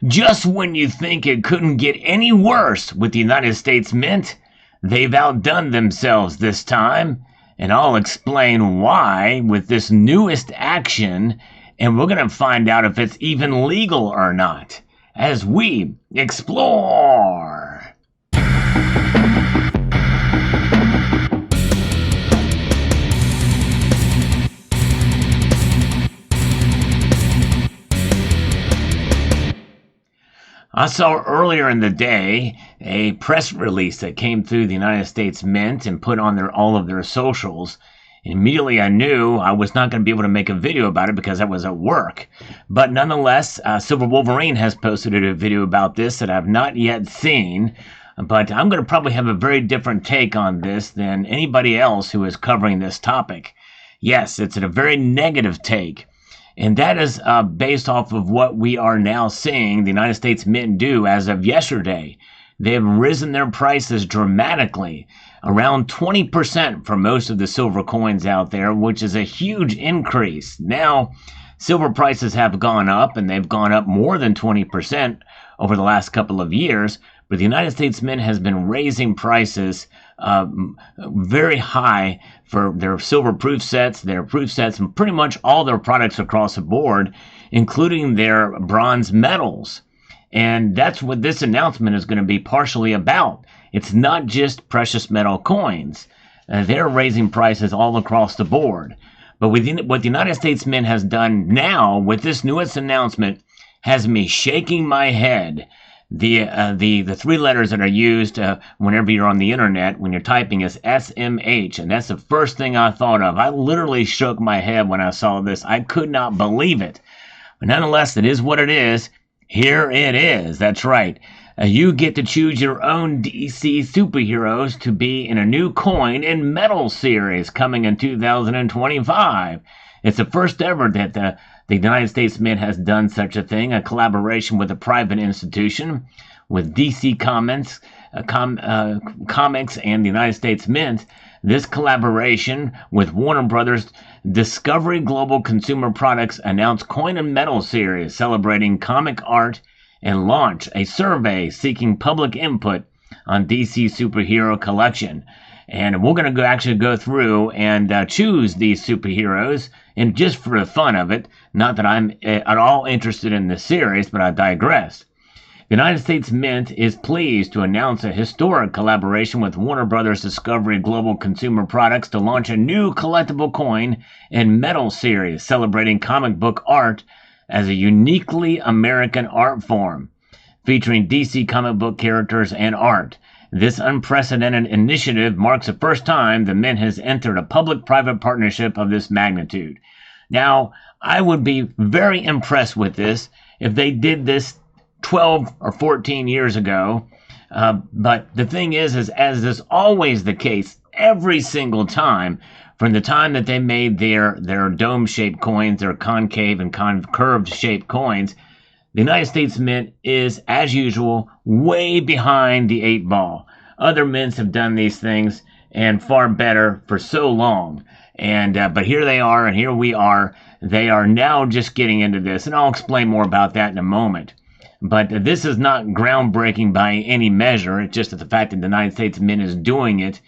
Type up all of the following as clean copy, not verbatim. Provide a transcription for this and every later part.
Just when you think it couldn't get any worse with the United States Mint, they've outdone themselves this time, and I'll explain why with this newest action, and we're going to find out if it's even legal or not, as we explore. I saw earlier in the day a press release that came through the United States Mint and put on all of their socials. Immediately I knew I was not going to be able to make a video about it because I was at work. But nonetheless, Silver Wolverine has posted a video about this that I've not yet seen. But I'm going to probably have a very different take on this than anybody else who is covering this topic. Yes, it's a very negative take. And that is based off of what we are now seeing the United States Mint do as of yesterday. They have risen their prices dramatically, around 20% for most of the silver coins out there, which is a huge increase. Now, silver prices have gone up, and they've gone up more than 20% over the last couple of years, but the United States Mint has been raising prices very high for their silver proof sets, and pretty much all their products across the board, including their bronze metals. And that's what this announcement is going to be partially about. It's not just precious metal coins. They're raising prices all across the board. But what the United States Mint has done now with this newest announcement has me shaking my head. The three letters that are used whenever you're on the internet when you're typing is SMH, and that's the first thing I thought of. I literally shook my head when I saw this. I could not believe it. But nonetheless, it is what it is. Here it is. That's right. You get to choose your own DC superheroes to be in a new coin and metal series coming in 2025. It's the first ever that the United States Mint has done such a thing, a collaboration with a private institution, with DC Comics and the United States Mint. This collaboration with Warner Brothers Discovery Global Consumer Products announced Coin and Metal series celebrating comic art and launch a survey seeking public input on DC superhero collection. And we're going to actually go through and choose these superheroes, and just for the fun of it, not that I'm at all interested in this series, but I digress. The United States Mint is pleased to announce a historic collaboration with Warner Brothers Discovery Global Consumer Products to launch a new collectible coin and metal series celebrating comic book art as a uniquely American art form, featuring DC comic book characters and art. This unprecedented initiative marks the first time the Mint has entered a public-private partnership of this magnitude. Now, I would be very impressed with this if they did this 12 or 14 years ago. But the thing is, as is always the case, every single time, from the time that they made their dome-shaped coins, their concave and curved-shaped coins, the United States Mint is, as usual, way behind the 8 ball. Other mints have done these things, and far better for so long. But here they are, and here we are. They are now just getting into this, and I'll explain more about that in a moment. But this is not groundbreaking by any measure. It's just the fact that the United States Mint is doing it,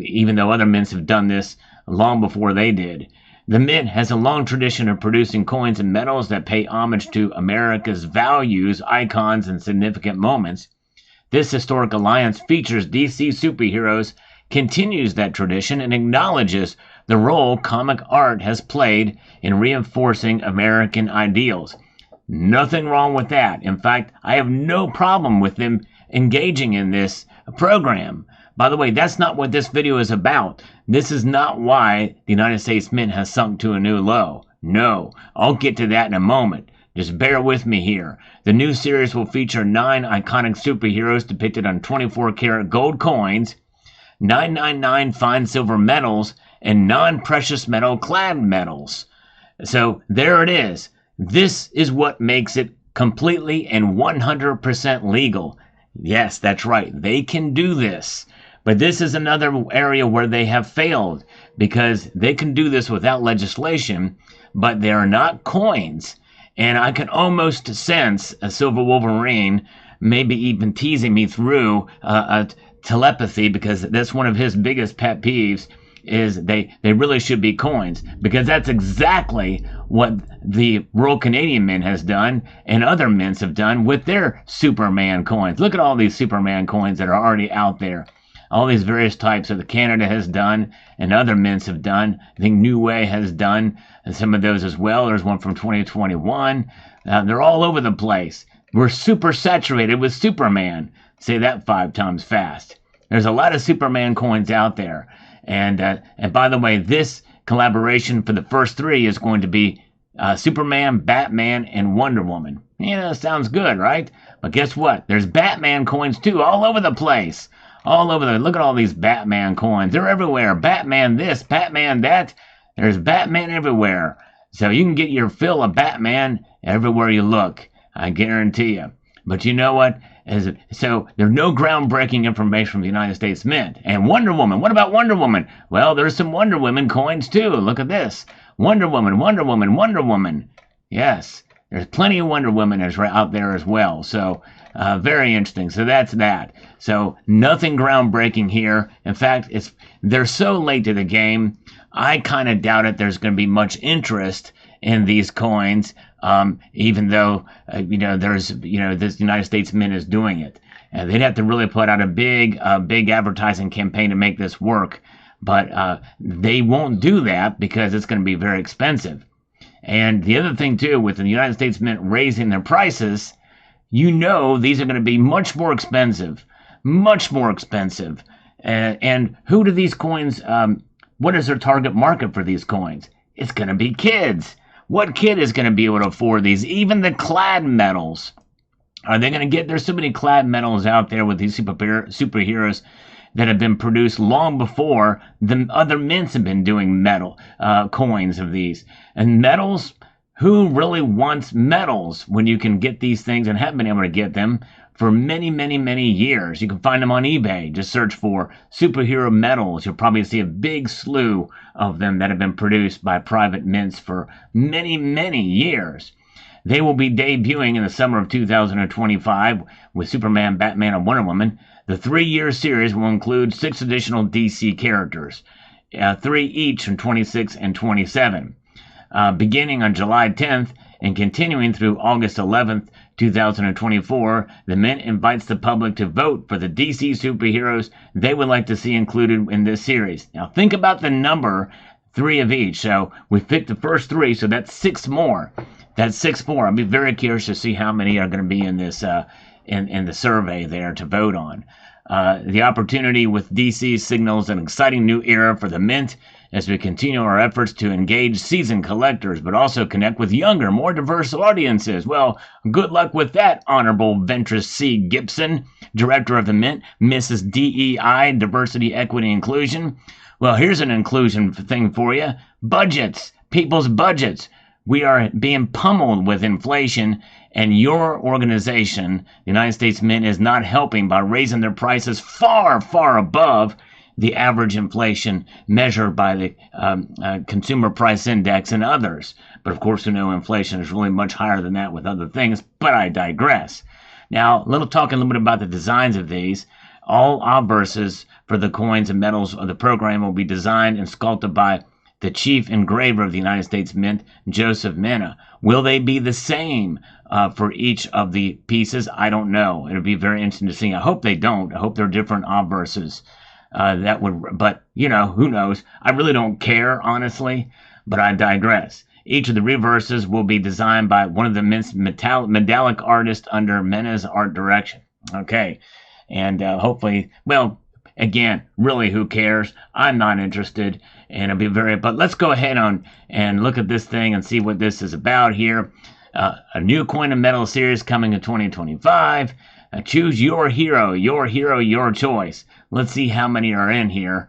even though other mints have done this long before they did. The Mint has a long tradition of producing coins and metals that pay homage to America's values, icons, and significant moments. This historic alliance features DC superheroes, continues that tradition, and acknowledges the role comic art has played in reinforcing American ideals. Nothing wrong with that. In fact, I have no problem with them engaging in this program. By the way, that's not what this video is about. This is not why the United States Mint has sunk to a new low. No, I'll get to that in a moment. Just bear with me here. The new series will feature 9 iconic superheroes depicted on 24-karat gold coins, 999 fine silver medals, and non-precious metal clad medals. So there it is. This is what makes it completely and 100% legal. Yes, that's right. They can do this. But this is another area where they have failed, because they can do this without legislation, but they are not coins. And I can almost sense a Silver Wolverine maybe even teasing me through telepathy, because that's one of his biggest pet peeves, is they really should be coins, because that's exactly what the Royal Canadian Mint has done and other mints have done with their Superman coins. Look at all these Superman coins that are already out there. All these various types that Canada has done and other mints have done. I think New Way has done some of those as well. There's one from 2021. They're all over the place. We're super saturated with Superman. Say that 5 times fast. There's a lot of Superman coins out there. And by the way, this collaboration for the first 3 is going to be Superman, Batman, and Wonder Woman. Yeah, sounds good, right? But guess what? There's Batman coins too, all over the place. All over look at all these Batman coins. They're everywhere. Batman this, Batman that. There's Batman everywhere. So you can get your fill of Batman everywhere you look. I guarantee you. But you know what? So there's no groundbreaking information from the United States Mint. And Wonder Woman. What about Wonder Woman? Well, there's some Wonder Woman coins too. Look at this. Wonder Woman, Wonder Woman, Wonder Woman. Yes. There's plenty of Wonder Woman out there as well. So very interesting. So that's that. So nothing groundbreaking here. In fact, they're so late to the game. I kind of doubt it. There's going to be much interest in these coins, even though there's this United States Mint is doing it. And they'd have to really put out a big advertising campaign to make this work. But they won't do that because it's going to be very expensive. And the other thing too, with the United States Mint raising their prices, these are going to be much more expensive. And who do these coins, what is their target market for these coins? It's going to be kids. What kid is going to be able to afford these? Even the clad metals. Are they going to get, there's so many clad metals out there with these superheroes that have been produced long before the other mints have been doing metal coins of these. And metals, who really wants metals when you can get these things and have been able to get them for many, many, many years? You can find them on eBay. Just search for superhero metals. You'll probably see a big slew of them that have been produced by private mints for many, many years. They will be debuting in the summer of 2025 with Superman, Batman, and Wonder Woman. The 3-year series will include 6 additional DC characters, 3 each from 26 and 27. Beginning on July 10th and continuing through August 11th, 2024, the Mint invites the public to vote for the DC superheroes they would like to see included in this series. Now think about the number, 3 of each. So we picked the first 3, so that's 6 more. That's 6 more. I'll be very curious to see how many are going to be in this in the survey there to vote on. The opportunity with DC signals an exciting new era for the Mint as we continue our efforts to engage seasoned collectors, but also connect with younger, more diverse audiences. Well, good luck with that, Honorable Ventress C. Gibson, Director of the Mint, Mrs. DEI, Diversity, Equity, Inclusion. Well, here's an inclusion thing for you. Budgets, people's budgets. We are being pummeled with inflation, and your organization, the United States Mint, is not helping by raising their prices far, far above the average inflation measured by the Consumer Price Index and others. But of course, we know inflation is really much higher than that with other things, but I digress. Now, talking a little bit about the designs of these. All obverses for the coins and metals of the program will be designed and sculpted by the chief engraver of the United States Mint, Joseph Mena. Will they be the same for each of the pieces? I don't know. It'll be very interesting to see. I hope they don't. I hope they're different obverses. But who knows? I really don't care, honestly, but I digress. Each of the reverses will be designed by one of the Mint's medallic artists under Mena's art direction. Okay. And hopefully, well, again, really, who cares? I'm not interested, and it'll be but let's go ahead and look at this thing and see what this is about here. A new coin and metal series coming in 2025. Choose your hero, your choice. Let's see how many are in here.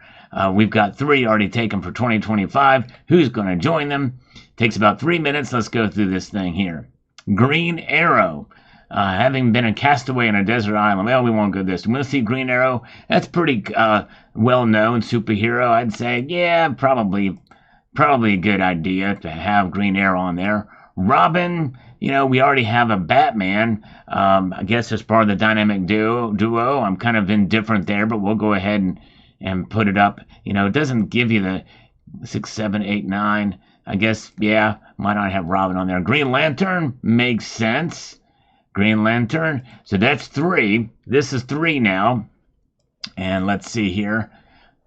We've got 3 already taken for 2025. Who's going to join them? Takes about 3 minutes. Let's go through this thing here. Green Arrow. Having been a castaway on a desert island. Well, we won't go this. We want to see Green Arrow. That's pretty well-known superhero, I'd say. Yeah, probably a good idea to have Green Arrow on there. Robin, we already have a Batman. I guess as part of the dynamic duo. I'm kind of indifferent there, but we'll go ahead and put it up. It doesn't give you the 6, 7, 8, 9. I guess, yeah, might not have Robin on there. Green Lantern makes sense. Green Lantern. So that's 3. This is 3 now. And let's see here.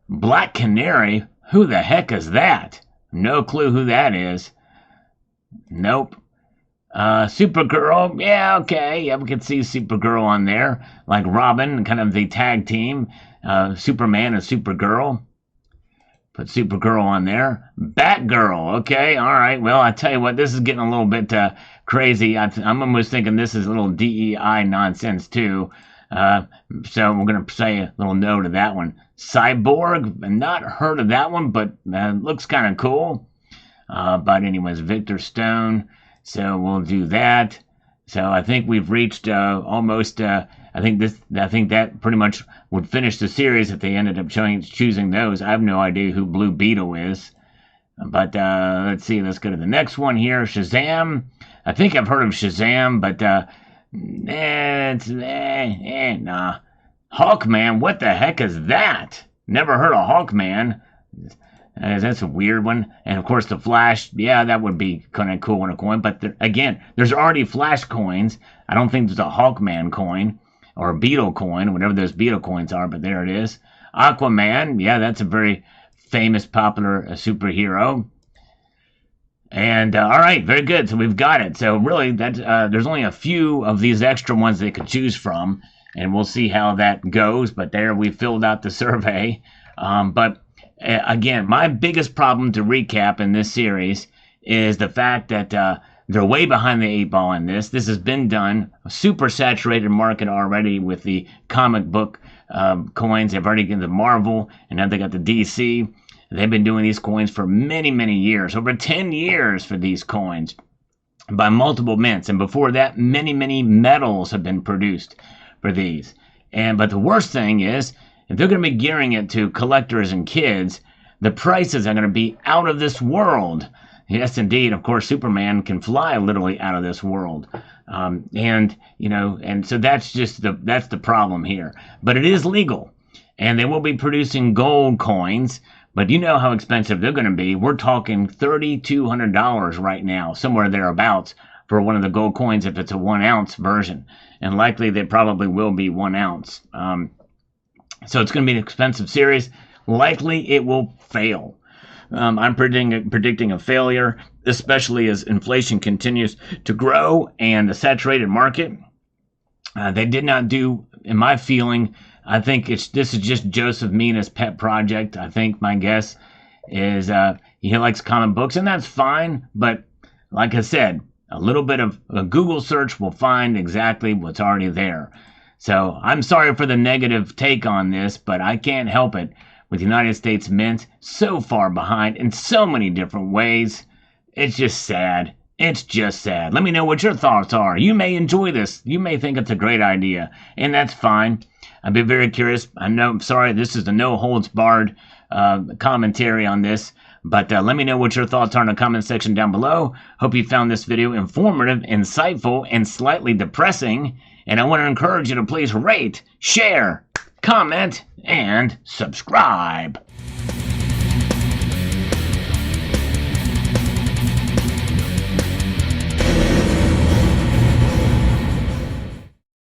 Black Canary. Who the heck is that? No clue who that is. Nope. Supergirl. Yeah, okay. Yeah, we can see Supergirl on there. Like Robin, kind of the tag team. Superman and Supergirl. Put Supergirl on there. Batgirl. Okay, all right. Well, I tell you what, this is getting a little bit crazy. I'm almost thinking this is a little DEI nonsense, too. So we're going to say a little no to that one. Cyborg. Not heard of that one, but looks kind of cool. But anyways, Victor Stone. So we'll do that. So I think we've reached almost... I think that pretty much would finish the series if they ended up choosing those. I have no idea who Blue Beetle is. But let's see. Let's go to the next one here. Shazam. I think I've heard of Shazam, but nah. Hawkman. What the heck is that? Never heard of Hawkman. That's a weird one. And of course the Flash. Yeah, that would be kind of cool on a coin. But again, there's already Flash coins. I don't think there's a Hawkman coin. Or a Beetle coin, whatever those Beetle coins are, but there it is. Aquaman, yeah, that's a very famous, popular superhero. And, all right, very good. So we've got it. So really, there's only a few of these extra ones they could choose from, and we'll see how that goes. But there, we filled out the survey. But, again, my biggest problem to recap in this series is the fact that they're way behind the 8 ball in this. This has been done. A super saturated market already with the comic book coins. They've already got the Marvel, and now they got the DC. They've been doing these coins for many, many years. Over 10 years for these coins by multiple mints. And before that, many, many metals have been produced for these. But the worst thing is, if they're going to be gearing it to collectors and kids, the prices are going to be out of this world. Yes, indeed. Of course, Superman can fly literally out of this world. And so that's the problem here. But it is legal. And they will be producing gold coins. But you know how expensive they're going to be. We're talking $3,200 right now, somewhere thereabouts, for one of the gold coins if it's a 1 ounce version. And likely they probably will be 1 ounce. So it's going to be an expensive series. Likely it will fail. I'm predicting a failure, especially as inflation continues to grow and the saturated market. They did not do, in my feeling, I think this is just Joseph Mina's pet project. I think my guess is he likes comic books, and that's fine. But like I said, a little bit of a Google search will find exactly what's already there. So I'm sorry for the negative take on this, but I can't help it. With the United States Mint so far behind in so many different ways. It's just sad. It's just sad. Let me know what your thoughts are. You may enjoy this. You may think it's a great idea, and that's fine. I'd be very curious. I know, I'm sorry, this is the no-holds-barred commentary on this, but let me know what your thoughts are in the comment section down below. Hope you found this video informative, insightful, and slightly depressing, and I want to encourage you to please rate, share, comment, and subscribe.